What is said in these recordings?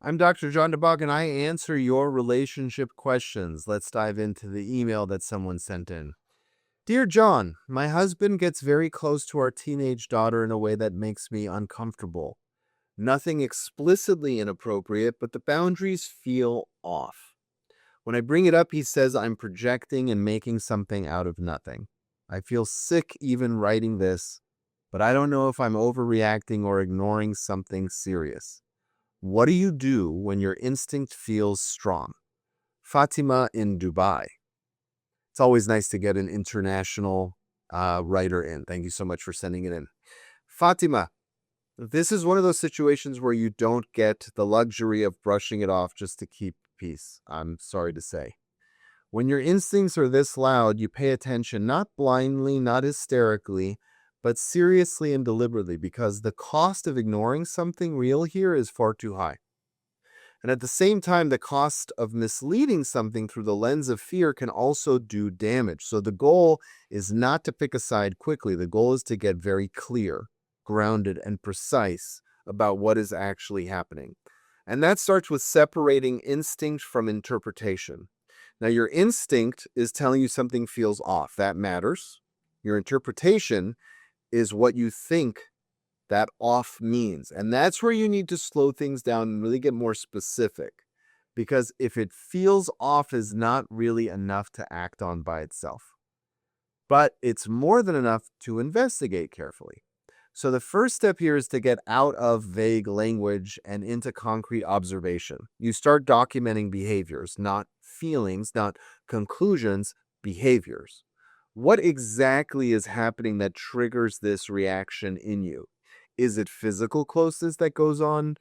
I'm Dr. John Dabach, and I answer your relationship questions. Let's dive into the email that someone sent in. Dear John, my husband gets very close to our teenage daughter in a way that makes me uncomfortable. Nothing explicitly inappropriate, but the boundaries feel off. When I bring it up, he says I'm projecting and making something out of nothing. I feel sick even writing this, but I don't know if I'm overreacting or ignoring something serious. What do you do when your instinct feels strong? Fatima in Dubai. It's always nice to get an international writer in. Thank you so much for sending it in. Fatima, this is one of those situations where you don't get the luxury of brushing it off just to keep peace. I'm sorry to say. When your instincts are this loud, you pay attention, not blindly, not hysterically, but seriously and deliberately, because the cost of ignoring something real here is far too high. And at the same time, the cost of misleading something through the lens of fear can also do damage. So the goal is not to pick a side quickly. The goal is to get very clear, grounded, and precise about what is actually happening. And that starts with separating instinct from interpretation. Now, your instinct is telling you something feels off. That matters. Your interpretation is what you think that off means. And that's where you need to slow things down and really get more specific. Because if it feels off is not really enough to act on by itself. But it's more than enough to investigate carefully. So the first step here is to get out of vague language and into concrete observation. You start documenting behaviors, not feelings, not conclusions, behaviors. What exactly is happening that triggers this reaction in you? Is it physical closeness that goes on,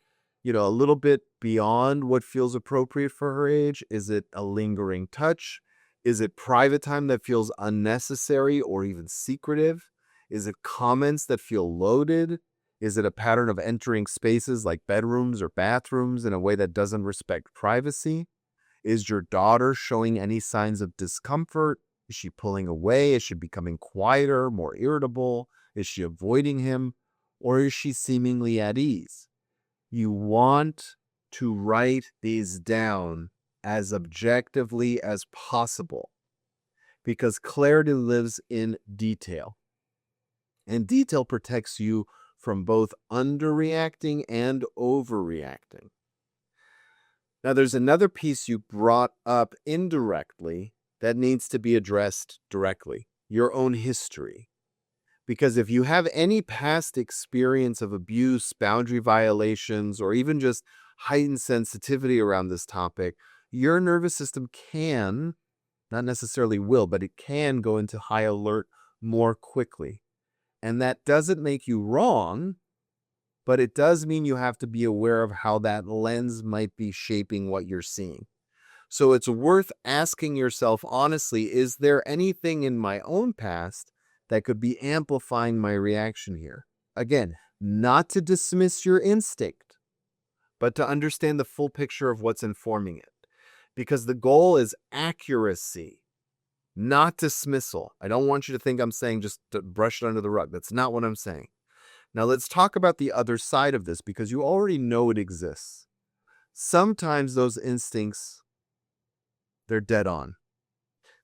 a little bit beyond what feels appropriate for her age? Is it a lingering touch? Is it private time that feels unnecessary or even secretive? Is it comments that feel loaded? Is it a pattern of entering spaces like bedrooms or bathrooms in a way that doesn't respect privacy? Is your daughter showing any signs of discomfort? Is she pulling away? Is she becoming quieter, more irritable? Is she avoiding him? Or is she seemingly at ease? You want to write these down as objectively as possible because clarity lives in detail. And detail protects you from both underreacting and overreacting. Now, there's another piece you brought up indirectly that needs to be addressed directly, your own history. Because if you have any past experience of abuse, boundary violations, or even just heightened sensitivity around this topic, your nervous system can, not necessarily will, but it can go into high alert more quickly. And that doesn't make you wrong, but it does mean you have to be aware of how that lens might be shaping what you're seeing. So it's worth asking yourself honestly, is there anything in my own past that could be amplifying my reaction here? Again, not to dismiss your instinct, but to understand the full picture of what's informing it. Because the goal is accuracy, not dismissal. I don't want you to think I'm saying just to brush it under the rug. That's not what I'm saying. Now let's talk about the other side of this because you already know it exists. Sometimes those instincts, they're dead on.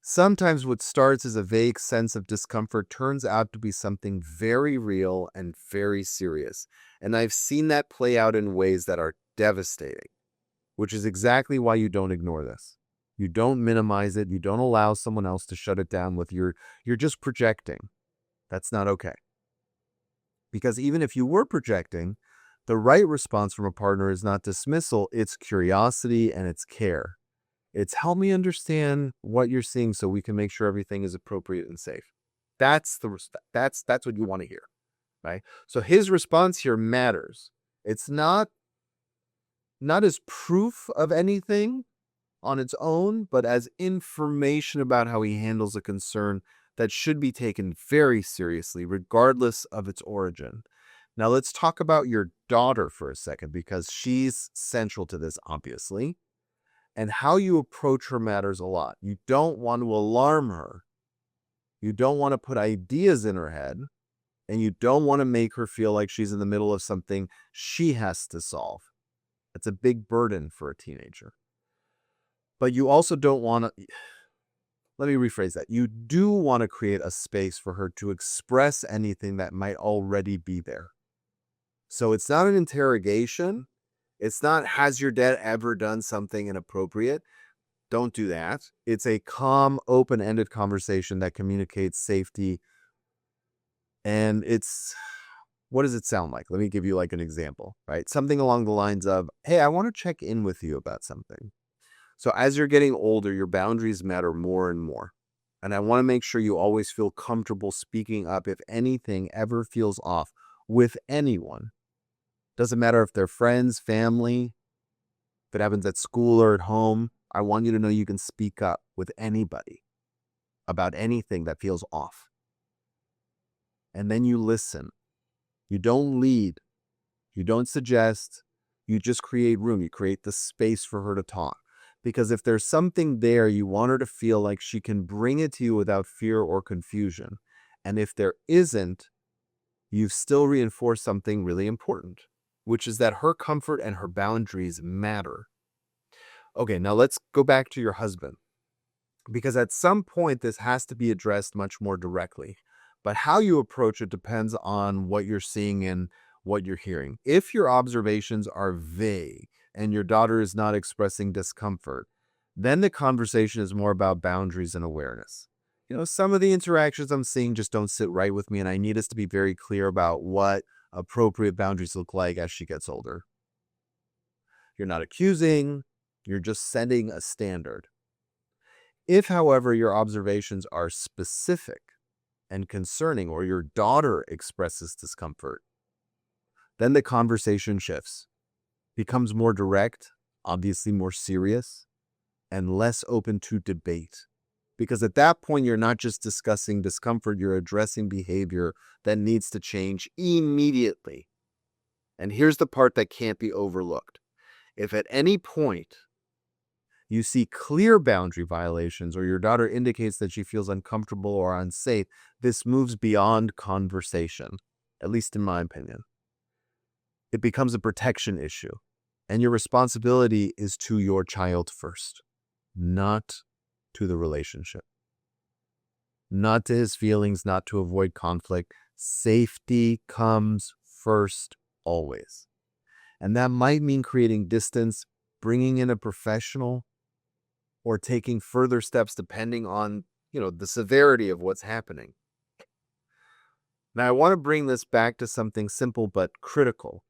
Sometimes what starts as a vague sense of discomfort turns out to be something very real and very serious. And I've seen that play out in ways that are devastating, which is exactly why you don't ignore this. You don't minimize it. You don't allow someone else to shut it down with you're just projecting. That's not okay. Because even if you were projecting, the right response from a partner is not dismissal, it's curiosity and it's care. It's help me understand what you're seeing so we can make sure everything is appropriate and safe. That's what you want to hear, right? So his response here matters. It's not as proof of anything on its own, but as information about how he handles a concern that should be taken very seriously, regardless of its origin. Now, let's talk about your daughter for a second, because she's central to this, obviously. And how you approach her matters a lot. You don't want to alarm her. You don't want to put ideas in her head. And you don't want to make her feel like she's in the middle of something she has to solve. It's a big burden for a teenager. But you also don't want to, let me rephrase that. You do want to create a space for her to express anything that might already be there. So it's not an interrogation. It's not, has your dad ever done something inappropriate? Don't do that. It's a calm, open-ended conversation that communicates safety. And what does it sound like? Let me give you like an example, right? Something along the lines of, hey, I want to check in with you about something. So as you're getting older, your boundaries matter more and more. And I want to make sure you always feel comfortable speaking up if anything ever feels off with anyone. Doesn't matter if they're friends, family, if it happens at school or at home. I want you to know you can speak up with anybody about anything that feels off. And then you listen. You don't lead. You don't suggest. You just create room. You create the space for her to talk. Because if there's something there, you want her to feel like she can bring it to you without fear or confusion. And if there isn't, you've still reinforced something really important, which is that her comfort and her boundaries matter. Okay, now let's go back to your husband. Because at some point, this has to be addressed much more directly. But how you approach it depends on what you're seeing and what you're hearing. If your observations are vague and your daughter is not expressing discomfort, then the conversation is more about boundaries and awareness. Some of the interactions I'm seeing just don't sit right with me, and I need us to be very clear about what appropriate boundaries look like as she gets older. You're not accusing, you're just setting a standard. If, however, your observations are specific and concerning, or your daughter expresses discomfort, then the conversation shifts, becomes more direct, obviously more serious, and less open to debate. Because at that point, you're not just discussing discomfort, you're addressing behavior that needs to change immediately. And here's the part that can't be overlooked. If at any point you see clear boundary violations or your daughter indicates that she feels uncomfortable or unsafe, this moves beyond conversation, at least in my opinion. It becomes a protection issue, and your responsibility is to your child first, not to the relationship, not to his feelings, not to avoid conflict. Safety comes first always. And that might mean creating distance, bringing in a professional, or taking further steps depending on, the severity of what's happening. Now, I want to bring this back to something simple but critical.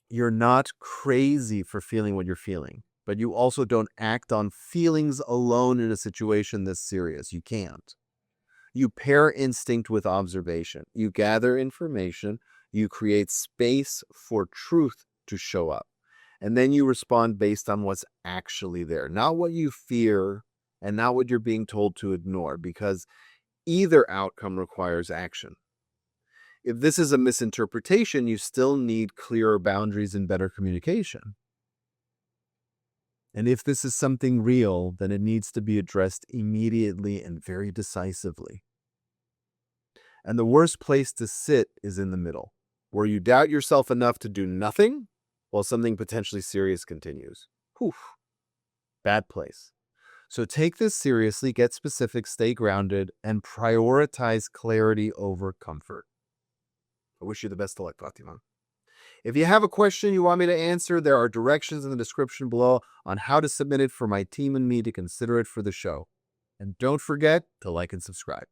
You're not crazy for feeling what you're feeling, but you also don't act on feelings alone in a situation this serious. You can't. You pair instinct with observation. You gather information. You create space for truth to show up. And then you respond based on what's actually there, not what you fear and not what you're being told to ignore, because either outcome requires action. If this is a misinterpretation, you still need clearer boundaries and better communication. And if this is something real, then it needs to be addressed immediately and very decisively. And the worst place to sit is in the middle, where you doubt yourself enough to do nothing while something potentially serious continues. Whew. Bad place. So take this seriously, get specific, stay grounded, and prioritize clarity over comfort. I wish you the best of luck, Fatima. If you have a question you want me to answer, there are directions in the description below on how to submit it for my team and me to consider it for the show. And don't forget to like and subscribe.